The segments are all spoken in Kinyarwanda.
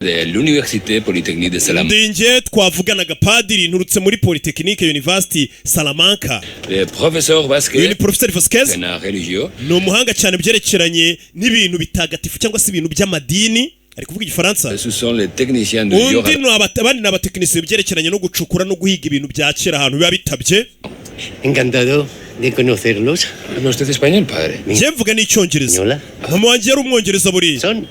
de l'Université Polytechnique de Salamanca. Ndinge twavuganaga padiri nturutse muri Polytechnique University Salamanca. Le professeur Vasquez. Uyu Professeur Vasquez Na religieux. ni umuhanga cyane byerekeranye n'ibintu bitagatifu cyangwa se ibintu by'amadini. Ari kuvuga igifaransa. Ce sont les techniciens de Undi no abandi n'abatekinisiye byerekeranye no gucukura no guhiga ibintu bya kera ahantu biba bitabye. Encantado de conocerlos. ¿No usted español, padre? Njye mvuga n'icyongereza. Mama wanjye yari umwongereza buriya. Son.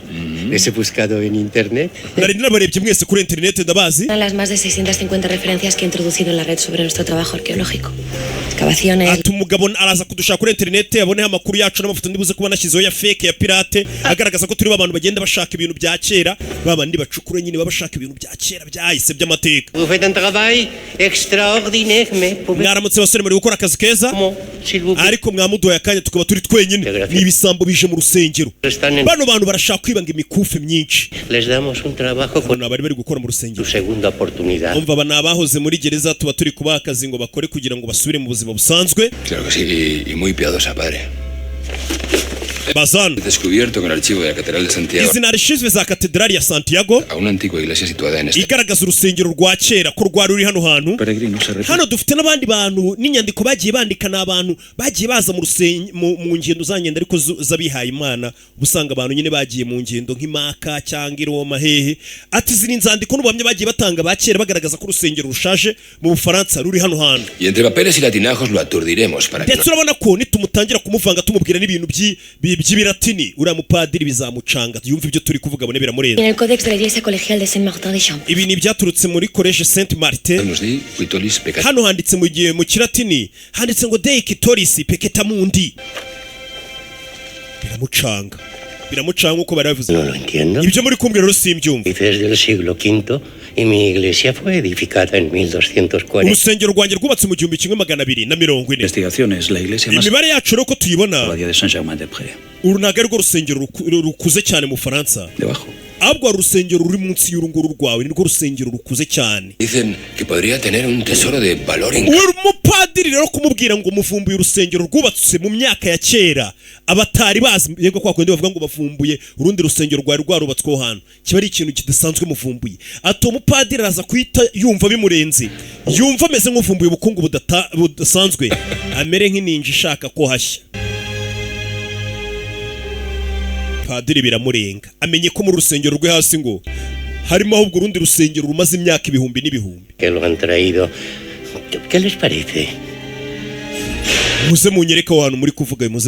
Les he buscado en internet. Nari nabarebye mwese kuri internet ndabazi. Las más de 650 referencias que he introducido en la red sobre nuestro trabajo arqueológico. Excavaciones. Ati umugabo araza kudushaka kuri internet aboneho amakuru yacu n'amafoto ndibuze kuba nashyizeho ya fake ya pirate agaragaza ko turi abantu bagenda bashaka ibintu bya kera babandi bacukura nyine babashaka ibintu bya kera byahise by'amateka. Vous faites un travail extraordinaire, mais mwaramutse basore muri gukora akazi keza ariko mwamuduhaye akanya tukaba turi twenyine n'ibisambo bije mu rusengero. Bano bantu barashaka kwibanga imikufe myinshi. Les damos un trabajo con abari bari gukora mu rusengero. Su segunda oportunidad. Umva bana abahoze muri gereza tuba turi kubaha akazi ngo bakore kugira ngo basubire mu buzima busanzwe. Claro que sí, y muy piadosa, padre. Bazan. He descubierto que el archivo de la Catedral de Santiago. Izina rishinzwe za Katedrali ya Santiago. A una antigua iglesia situada en esta. Igaragaza urusengero rwa kera ko rwari ruri hano hantu. Hano dufite n'abandi bantu n'inyandiko bagiye bandika n'abantu bagiye baza mu ngendo zangenda ariko zabihaye Imana busanga abantu nyine bagiye mu ngendo nk'Imaka cyangwa Roma hehe. Ati ziri nzandiko n'ubamye bagiye batanga bakera bagaragaza ko urusengero rushaje mu Bufaransa ruri hano hantu. Y entre papeles y latinajos lo aturdiremos para que. Ndetse urabona ko nitumutangira kumuvanga tumubwira n'ibintu by'ibiratini uriya mupadiri bizamucanga yumva ibyo turi kuvuga bone biramurenza. En el Codex de la Iglesia Colegial de Saint-Martin de Champs. Ibi ni byaturutse muri Collège Saint-Martin. Hano handitse mu kiratini handitse ngo Dei Quitoris Peccata Mundi. Biramucanga uko baravuze. No lo entiendo. Ibyo muri kumbwira rero simbyumva. Dices del siglo V y mi iglesia fue edificada en 1240. Urusengero rwanjye rwubatse mu 1240. Investigaciones, la iglesia más Imibare yacu rero ko tuyibona. la de Saint-Germain-des-Prés. Urunaga rwo rusengero rukuze cyane mu Faransa. Debajo. Ahubwo urusengero ruri munsi y'urunguru rwawe ni rwo rusengero rukuze cyane. Dicen que podría tener un tesoro de valor Uri mupadiri rero kumubwira ngo muvumbuye urusengero rwubatse mu myaka ya kera abatari bazi yego kwa kwende bavuga ngo bavumbuye urundi rusengero rwari rwarubatsweho hano kiba ari ikintu kidasanzwe muvumbuye. Ato mupadiri araza kwita yumva bimurenze yumva ameze nk'uvumbuye ubukungu budasanzwe amere nk'ininji ishaka ko hashya. Padiri biramurenga amenye ko mu rusengero rwe hasi ngo harimo ahubwo urundi rusengero rumaze imyaka ibihumbi n'ibihumbi. Que lo han traído. ¿Qué les parece? Muze munyereka ahantu muri kuvuga muze